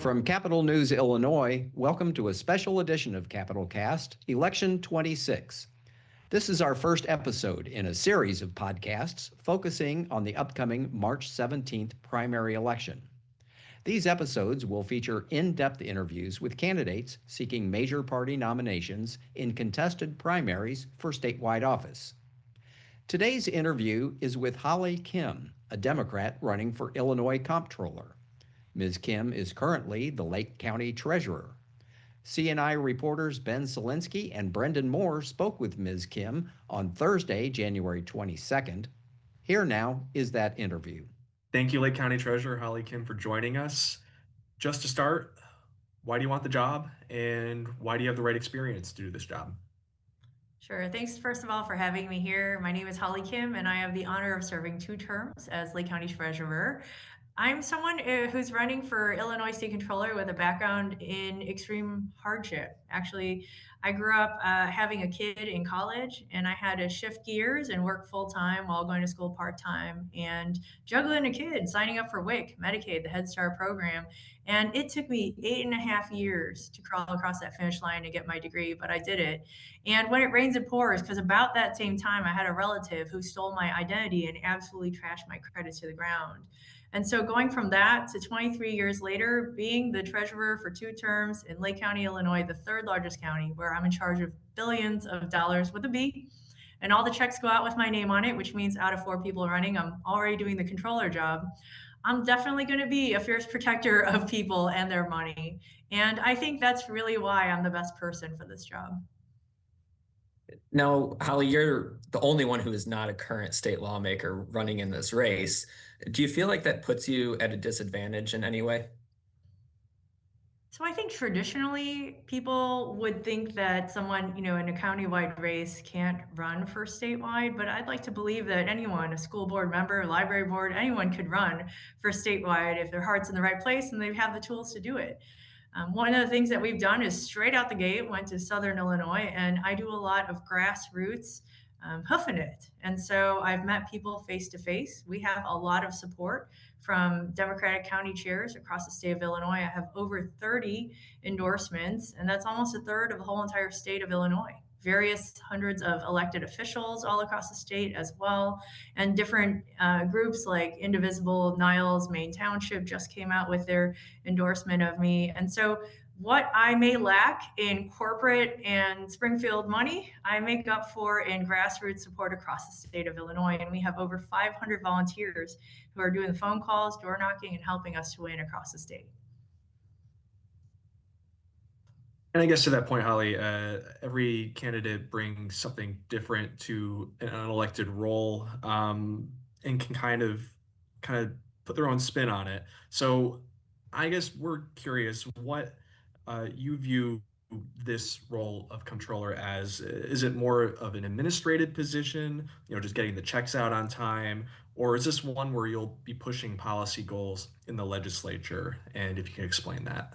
From Capital News, Illinois, welcome to a special edition of Capital Cast, Election 26. This is our first episode in a series of podcasts focusing on the upcoming March 17th primary election. These episodes will feature in-depth interviews with candidates seeking major party nominations in contested primaries for statewide office. Today's interview is with Holly Kim, a Democrat running for Illinois Comptroller. Ms. Kim is currently the Lake County Treasurer. CNI reporters Ben Szalinski and Brenden Moore spoke with Ms. Kim on Thursday, January 22nd. Here now is that interview. Thank you, Lake County Treasurer Holly Kim, for joining us. Just to start, why do you want the job, and why do you have the right experience to do this job? Sure. Thanks, first of all, for having me here. My name is Holly Kim, and I have the honor of serving 2 terms as Lake County Treasurer. I'm someone who's running for Illinois State Comptroller with a background in extreme hardship. Actually, I grew up having a kid in college, and I had to shift gears and work full-time while going to school part-time and juggling a kid, signing up for WIC, Medicaid, the Head Start program. And it took me 8.5 years to crawl across that finish line and get my degree, but I did it. And when it rains, it pours, because about that same time, I had a relative who stole my identity and absolutely trashed my credit to the ground. And so going from that to 23 years later, being the treasurer for 2 terms in Lake County, Illinois, the 3rd largest county, where I'm in charge of billions of dollars with a B, and all the checks go out with my name on it, which means out of 4 people running, I'm already doing the controller job. I'm definitely going to be a fierce protector of people and their money. And I think that's really why I'm the best person for this job. Now, Holly, you're the only one who is not a current state lawmaker running in this race. Do you feel like that puts you at a disadvantage in any way? So I think traditionally people would think that someone, in a countywide race can't run for statewide, but I'd like to believe that anyone, a school board member, library board, anyone could run for statewide if their heart's in the right place and they have the tools to do it. One of the things that we've done is straight out the gate, went to Southern Illinois, and I do a lot of grassroots hoofing it. And so I've met people face to face. We have a lot of support from Democratic county chairs across the state of Illinois. I have over 30 endorsements, and that's almost a third of the whole entire state of Illinois. Various hundreds of elected officials all across the state as well, and different groups like Indivisible, Niles, Maine Township just came out with their endorsement of me. And so what I may lack in corporate and Springfield money, I make up for in grassroots support across the state of Illinois. And we have over 500 volunteers who are doing the phone calls, door knocking, and helping us to win across the state. And I guess to that point, Holly, every candidate brings something different to an unelected role, and can kind of put their own spin on it. So I guess we're curious what you view this role of controller as. Is it more of an administrative position, just getting the checks out on time, or is this one where you'll be pushing policy goals in the legislature? And if you can explain that.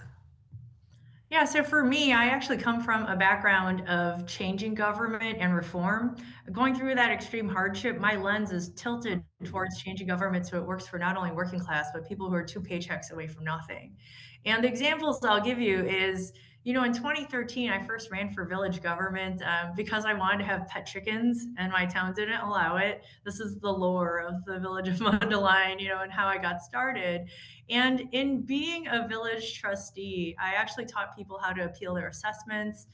Yeah, so for me, I actually come from a background of changing government and reform. Going through that extreme hardship, my lens is tilted towards changing government so it works for not only working class, but people who are 2 paychecks away from nothing. And the examples I'll give you is, in 2013, I first ran for village government because I wanted to have pet chickens and my town didn't allow it. This is the lore of the village of Mundelein, and how I got started. And in being a village trustee, I actually taught people how to appeal their assessments,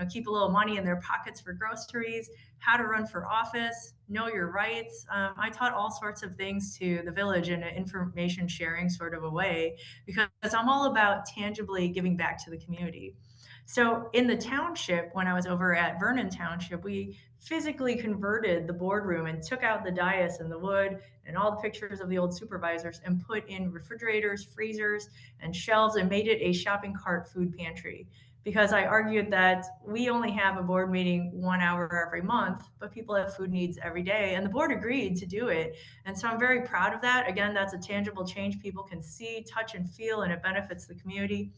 keep a little money in their pockets for groceries, how to run for office, know your rights. I taught all sorts of things to the village in an information sharing sort of a way, because I'm all about tangibly giving back to the community. So in the township, when I was over at Brenden Township, we physically converted the boardroom and took out the dais and the wood and all the pictures of the old supervisors and put in refrigerators, freezers, and shelves, and made it a shopping cart food pantry. Because I argued that we only have a board meeting 1 hour every month, but people have food needs every day. And the board agreed to do it. And so I'm very proud of that. Again, that's a tangible change people can see, touch, and feel, and it benefits the community.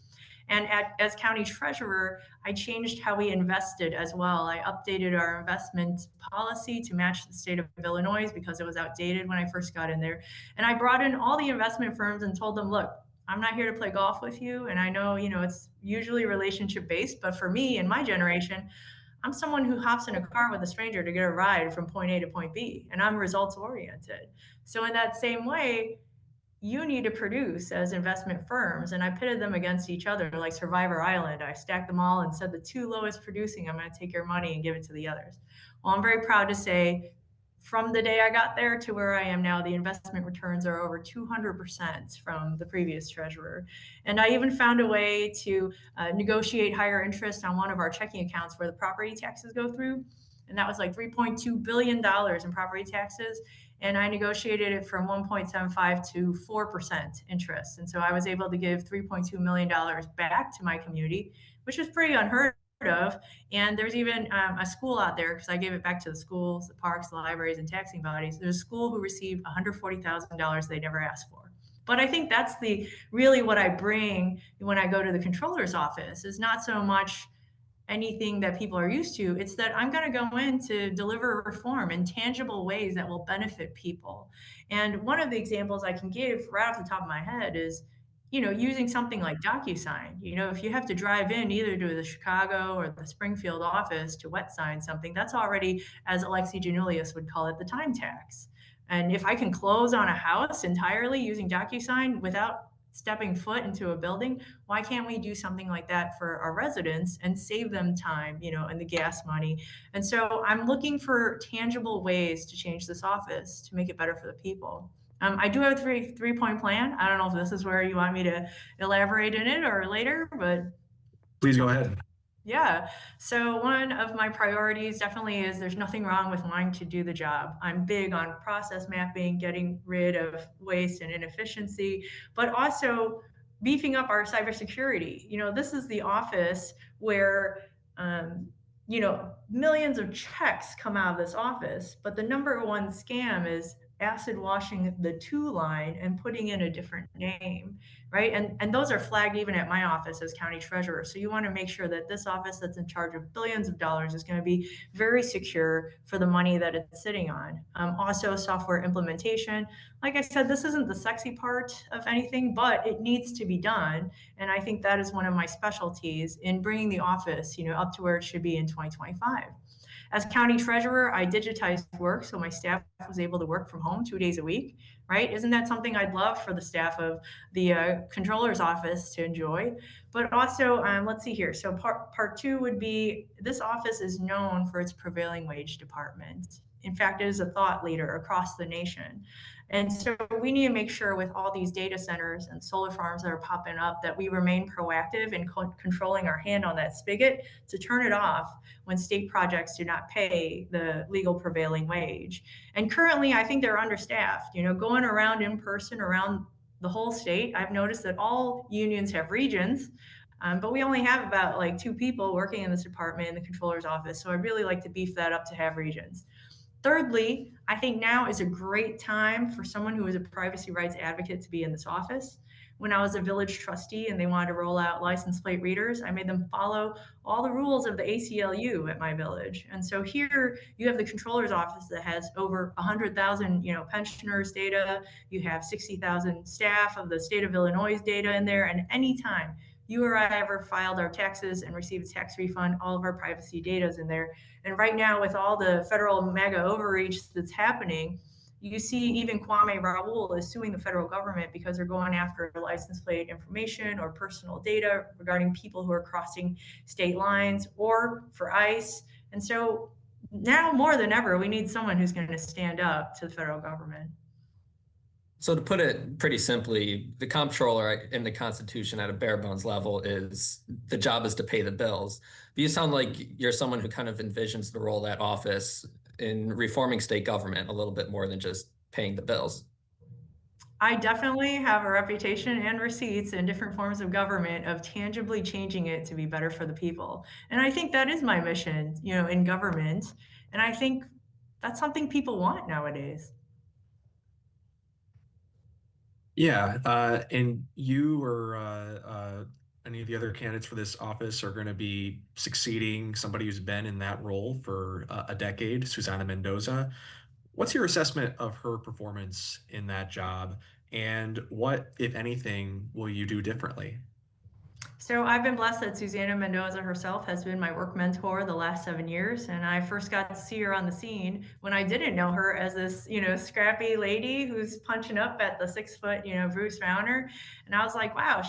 And as county treasurer, I changed how we invested as well. I updated our investment policy to match the state of Illinois because it was outdated when I first got in there. And I brought in all the investment firms and told them, look, I'm not here to play golf with you. And I know, it's usually relationship based, but for me in my generation, I'm someone who hops in a car with a stranger to get a ride from point A to point B, and I'm results oriented. So in that same way, you need to produce as investment firms. And I pitted them against each other like Survivor Island. I stacked them all and said the two lowest producing, I'm going to take your money and give it to the others. Well, I'm very proud to say from the day I got there to where I am now, the investment returns are over 200% from the previous treasurer. And I even found a way to negotiate higher interest on one of our checking accounts where the property taxes go through. And that was like $3.2 billion in property taxes. And I negotiated it from 1.75 to 4% interest. And so I was able to give $3.2 million back to my community, which is pretty unheard of. And there's even a school out there, because I gave it back to the schools, the parks, the libraries, and taxing bodies. There's a school who received $140,000 they never asked for. But I think that's really what I bring when I go to the controller's office, is not so much anything that people are used to. It's that I'm going to go in to deliver reform in tangible ways that will benefit people. And one of the examples I can give right off the top of my head is, using something like DocuSign. If you have to drive in either to the Chicago or the Springfield office to wet sign something, that's already, as Alexi Janulius would call it, the time tax. And if I can close on a house entirely using DocuSign without stepping foot into a building, why can't we do something like that for our residents and save them time, and the gas money? And so I'm looking for tangible ways to change this office to make it better for the people. I do have a three-point plan. I don't know if this is where you want me to elaborate in it or later, but please go ahead. Yeah. So one of my priorities definitely is there's nothing wrong with wanting to do the job. I'm big on process mapping, getting rid of waste and inefficiency, but also beefing up our cybersecurity. This is the office where, millions of checks come out of this office, but the number one scam is acid washing the to line and putting in a different name, right? And those are flagged even at my office as county treasurer. So you want to make sure that this office that's in charge of billions of dollars is going to be very secure for the money that it's sitting on. Also, software implementation. Like I said, this isn't the sexy part of anything, but it needs to be done. And I think that is one of my specialties in bringing the office, up to where it should be in 2025. As county treasurer, I digitized work, so my staff was able to work from home 2 days a week, right? Isn't that something I'd love for the staff of the controller's office to enjoy? But also, let's see here. So part two would be, this office is known for its prevailing wage department. In fact, it is a thought leader across the nation. And so we need to make sure with all these data centers and solar farms that are popping up that we remain proactive in controlling our hand on that spigot to turn it off when state projects do not pay the legal prevailing wage. And currently, I think they're understaffed. Going around in person around the whole state, I've noticed that all unions have regions, but we only have about like 2 people working in this department in the controller's office. So I'd really like to beef that up to have regions. Thirdly, I think now is a great time for someone who is a privacy rights advocate to be in this office. When I was a village trustee and they wanted to roll out license plate readers, I made them follow all the rules of the ACLU at my village. And so here you have the controller's office that has over 100,000, pensioners data. You have 60,000 staff of the state of Illinois data in there. And anytime you or I ever filed our taxes and received a tax refund, all of our privacy data is in there. And right now, with all the federal mega overreach that's happening, you see even Kwame Raoul is suing the federal government because they're going after license plate information or personal data regarding people who are crossing state lines or for ICE. And so now more than ever, we need someone who's going to stand up to the federal government. So to put it pretty simply, the comptroller in the Constitution at a bare bones level is the job is to pay the bills. But you sound like you're someone who kind of envisions the role of that office in reforming state government a little bit more than just paying the bills. I definitely have a reputation and receipts in different forms of government of tangibly changing it to be better for the people. And I think that is my mission, in government. And I think that's something people want nowadays. Yeah, and you or any of the other candidates for this office are going to be succeeding somebody who's been in that role for a decade, Susana Mendoza. What's your assessment of her performance in that job? And what, if anything, will you do differently? So I've been blessed that Susanna Mendoza herself has been my work mentor the last 7 years. And I first got to see her on the scene when I didn't know her as this, scrappy lady who's punching up at the 6 foot, Bruce Rauner. And I was like, wow,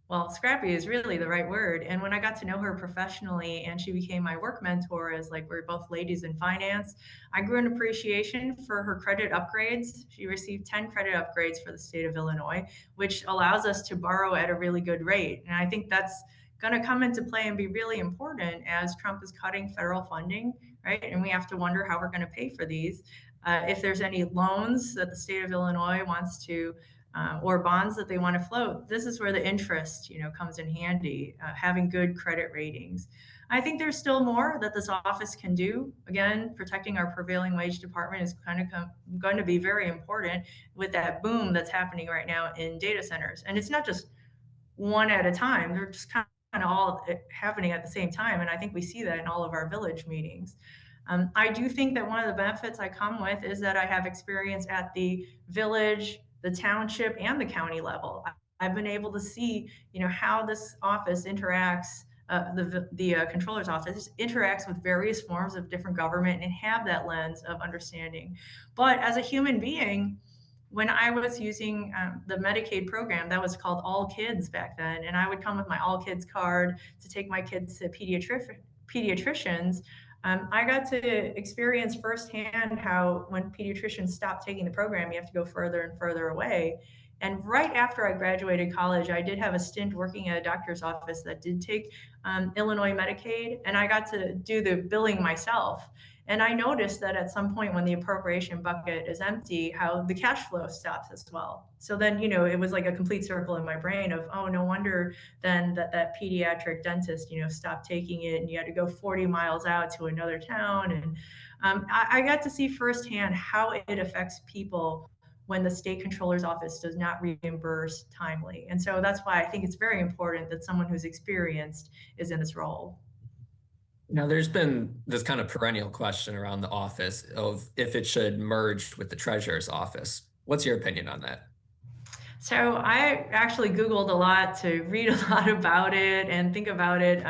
well, scrappy is really the right word. And when I got to know her professionally and she became my work mentor, as like we're both ladies in finance, I grew an appreciation for her credit upgrades. She received 10 credit upgrades for the state of Illinois, which allows us to borrow at a really good rate. And I think that's going to come into play and be really important as Trump is cutting federal funding, right? And we have to wonder how we're going to pay for these. If there's any loans that the state of Illinois wants to or bonds that they want to float, this is where the interest, comes in handy, having good credit ratings. I think there's still more that this office can do. Again, protecting our prevailing wage department is kind of going to be very important with that boom that's happening right now in data centers. And it's not just one at a time. They're just kind of all happening at the same time. And I think we see that in all of our village meetings. I do think that one of the benefits I come with is that I have experience at the village, the township, and the county level. I've been able to see, how this office interacts, the controller's office interacts with various forms of different government and have that lens of understanding. But as a human being, when I was using the Medicaid program, that was called All Kids back then, and I would come with my All Kids card to take my kids to pediatricians. I got to experience firsthand how when pediatricians stop taking the program, you have to go further and further away. And right after I graduated college, I did have a stint working at a doctor's office that did take Illinois Medicaid, and I got to do the billing myself. And I noticed that at some point when the appropriation bucket is empty, how the cash flow stops as well. So then, it was like a complete circle in my brain of, oh, no wonder then that pediatric dentist, stopped taking it and you had to go 40 miles out to another town. And I got to see firsthand how it affects people when the state controller's office does not reimburse timely. And so that's why I think it's very important that someone who's experienced is in this role. Now, there's been this kind of perennial question around the office of if it should merge with the treasurer's office. What's your opinion on that? So I actually Googled a lot to read a lot about it and think about it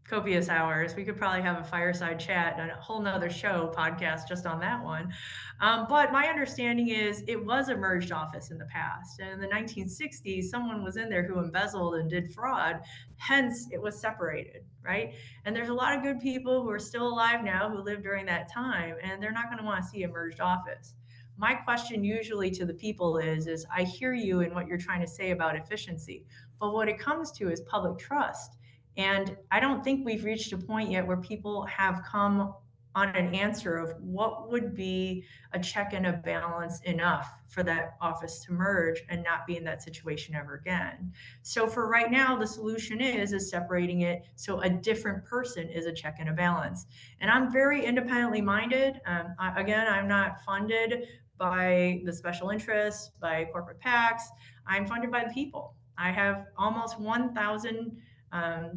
copious hours. We could probably have a fireside chat and a whole nother show podcast just on that one. But my understanding is it was a merged office in the past. And in the 1960s, someone was in there who embezzled and did fraud. Hence, it was separated, right? And there's a lot of good people who are still alive now who lived during that time, and they're not going to want to see a merged office. My question usually to the people is I hear you in what you're trying to say about efficiency, but what it comes to is public trust. And I don't think we've reached a point yet where people have come on an answer of what would be a check and a balance enough for that office to merge and not be in that situation ever again. So for right now, the solution is separating it so a different person is a check and a balance. And I'm very independently minded. I'm not funded by the special interests, by corporate PACs. I'm funded by the people. I have almost 1,000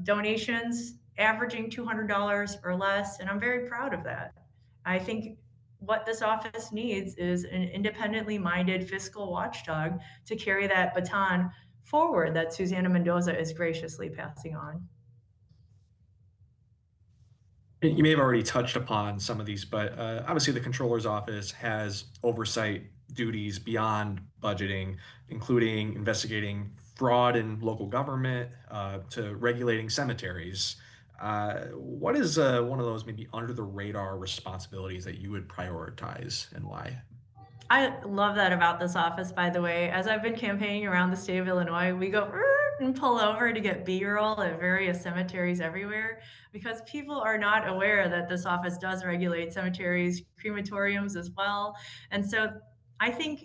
donations averaging $200 or less, and I'm very proud of that. I think what this office needs is an independently minded fiscal watchdog to carry that baton forward that Susanna Mendoza is graciously passing on. You may have already touched upon some of these, but obviously the controller's office has oversight duties beyond budgeting, including investigating fraud in local government to regulating cemeteries. What is one of those maybe under the radar responsibilities that you would prioritize and why? I love that about this office, by the way. As I've been campaigning around the state of Illinois, we go and pull over to get B-roll at various cemeteries everywhere because people are not aware that this office does regulate cemeteries, crematoriums as well. And so I think,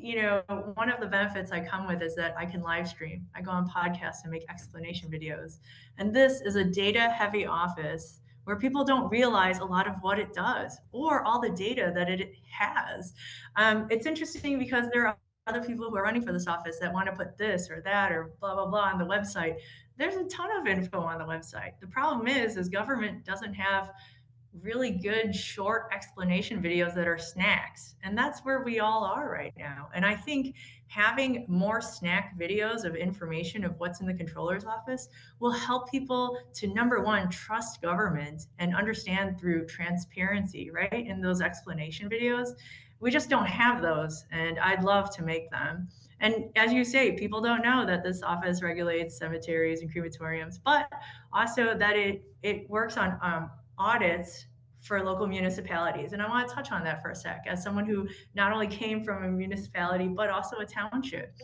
one of the benefits I come with is that I can live stream. I go on podcasts and make explanation videos. And this is a data heavy office where people don't realize a lot of what it does or all the data that it has. It's interesting because there are other people who are running for this office that want to put this or that or blah, blah, blah on the website. There's a ton of info on the website. The problem is government doesn't have really good short explanation videos that are snacks. And that's where we all are right now. And I think having more snack videos of information of what's in the controller's office will help people to, number one, trust government and understand through transparency, right? In those explanation videos. We just don't have those, and I'd love to make them. And as you say, people don't know that this office regulates cemeteries and crematoriums, but also that it works on audits for local municipalities. And I want to touch on that for a sec, as someone who not only came from a municipality, but also a township.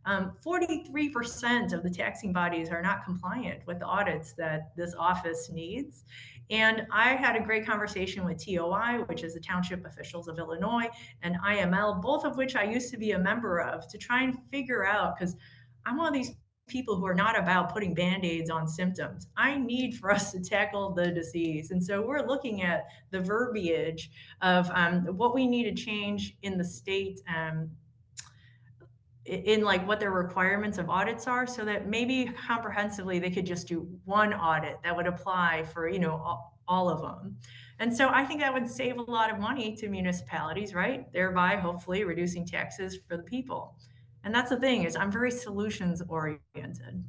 43% of the taxing bodies are not compliant with the audits that this office needs. And I had a great conversation with TOI, which is the Township Officials of Illinois, and IML, both of which I used to be a member of, to try and figure out, because I'm one of these people who are not about putting band-aids on symptoms. I need for us to tackle the disease. And so we're looking at the verbiage of what we need to change in the state, in like what their requirements of audits are, so that maybe comprehensively they could just do one audit that would apply for, you know, all of them. And so I think that would save a lot of money to municipalities, right? Thereby hopefully reducing taxes for the people. And that's the thing, is I'm very solutions oriented.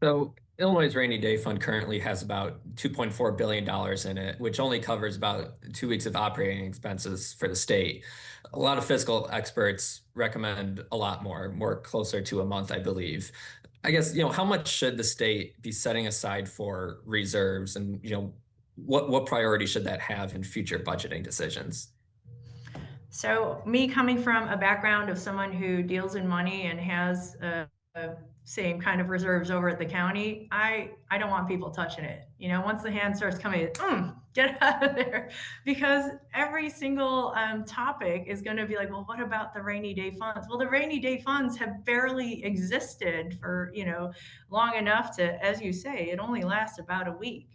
So Illinois' rainy day fund currently has about $2.4 billion in it, which only covers about 2 weeks of operating expenses for the state. A lot of fiscal experts recommend a lot more closer to a month, I believe. I guess, how much should the state be setting aside for reserves, and, what priority should that have in future budgeting decisions? So me coming from a background of someone who deals in money and has same kind of reserves over at the county, I don't want people touching it. Once the hand starts coming, get out of there, because every single topic is going to be like, well, what about the rainy day funds? Well, the rainy day funds have barely existed for, long enough to, as you say, it only lasts about a week.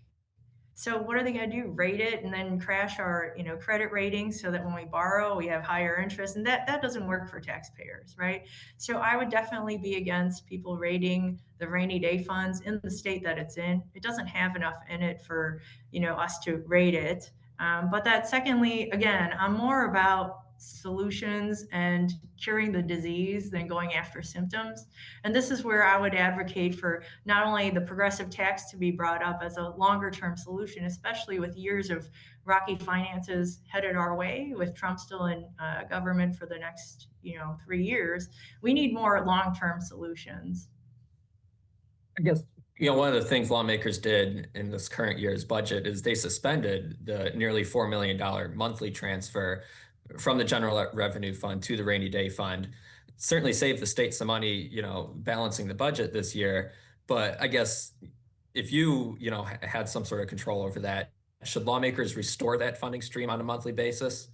So what are they going to do? Rate it and then crash our, credit ratings so that when we borrow, we have higher interest, and that doesn't work for taxpayers, right? So I would definitely be against people rating the rainy day funds in the state that it's in. It doesn't have enough in it for, us to rate it. But that, secondly, again, I'm more about solutions and curing the disease than going after symptoms. And this is where I would advocate for not only the progressive tax to be brought up as a longer term solution, especially with years of rocky finances headed our way, with Trump still in government for the next 3 years. We need more long-term solutions. I guess one of the things lawmakers did in this current year's budget is they suspended the nearly $4 million monthly transfer from the general revenue fund to the rainy day fund. Certainly saved the state some money, balancing the budget this year. But I guess if you had some sort of control over that, should lawmakers restore that funding stream on a monthly basis?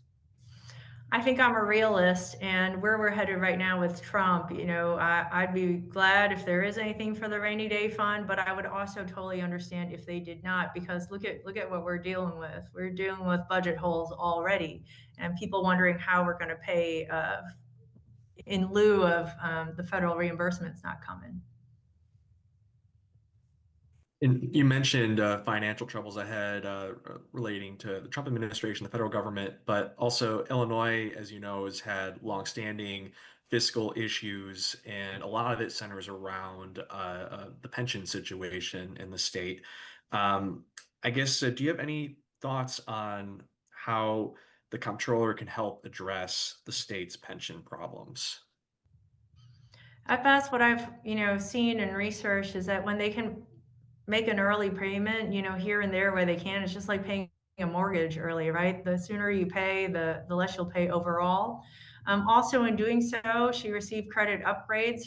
I think I'm a realist, and where we're headed right now with Trump, I'd be glad if there is anything for the rainy day fund, but I would also totally understand if they did not, because look at what we're dealing with. We're dealing with budget holes already, and people wondering how we're going to pay in lieu of the federal reimbursements not coming. And you mentioned financial troubles ahead relating to the Trump administration, the federal government, but also Illinois, as you know, has had longstanding fiscal issues, and a lot of it centers around the pension situation in the state. I guess, do you have any thoughts on how the Comptroller can help address the state's pension problems? At best, what I've seen and researched is that when they can make an early payment, here and there where they can, it's just like paying a mortgage early, right? The sooner you pay, the less you'll pay overall. Also, in doing so, she received credit upgrades,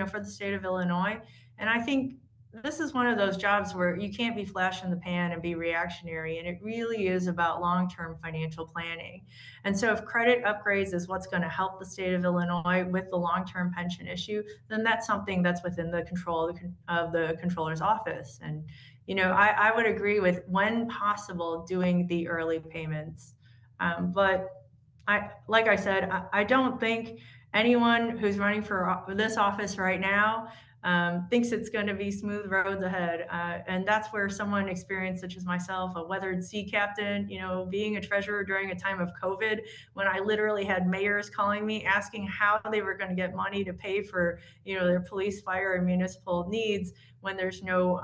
for the state of Illinois. And I think this is one of those jobs where you can't be flash in the pan and be reactionary. And it really is about long-term financial planning. And so if credit upgrades is what's going to help the state of Illinois with the long-term pension issue, then that's something that's within the control of the Comptroller's office. And, I would agree with, when possible, doing the early payments. But like I said, I don't think anyone who's running for this office right now thinks it's going to be smooth roads ahead. And that's where someone experienced, such as myself, a weathered sea captain, being a treasurer during a time of COVID, when I literally had mayors calling me asking how they were going to get money to pay for, their police, fire, and municipal needs when there's no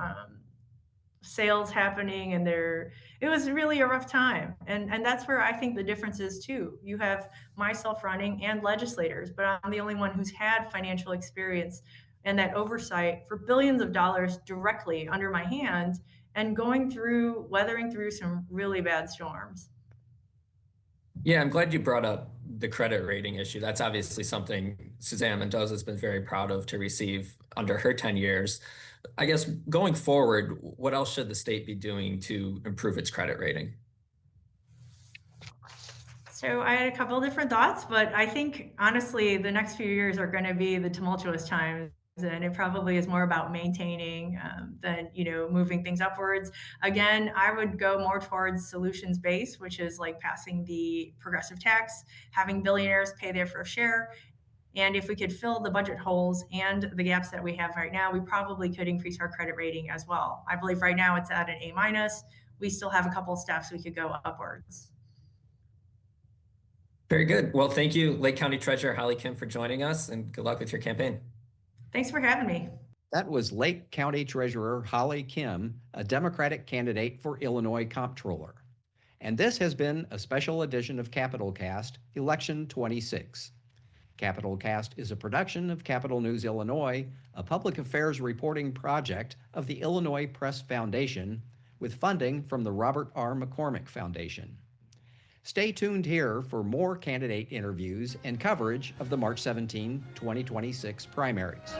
sales happening, and it was really a rough time. And that's where I think the difference is too. You have myself running and legislators, but I'm the only one who's had financial experience and that oversight for billions of dollars directly under my hand, and weathering through some really bad storms. Yeah, I'm glad you brought up the credit rating issue. That's obviously something Suzanne Mendoza has been very proud of to receive under her 10 years. I guess going forward, what else should the state be doing to improve its credit rating? So I had a couple of different thoughts, but I think honestly, the next few years are going to be the tumultuous times. And it probably is more about maintaining than moving things upwards. Again, I would go more towards solutions based, which is like passing the progressive tax, having billionaires pay their fair share. And if we could fill the budget holes and the gaps that we have right now, we probably could increase our credit rating as well. I believe right now it's at an A-. We still have a couple of steps we could go upwards. Very good. Well, thank you, Lake County Treasurer Holly Kim, for joining us, and good luck with your campaign. Thanks for having me. That was Lake County Treasurer Holly Kim, a Democratic candidate for Illinois Comptroller. And this has been a special edition of Capital Cast, Election 26. Capital Cast is a production of Capital News Illinois, a public affairs reporting project of the Illinois Press Foundation, with funding from the Robert R. McCormick Foundation. Stay tuned here for more candidate interviews and coverage of the March 17, 2026 primaries.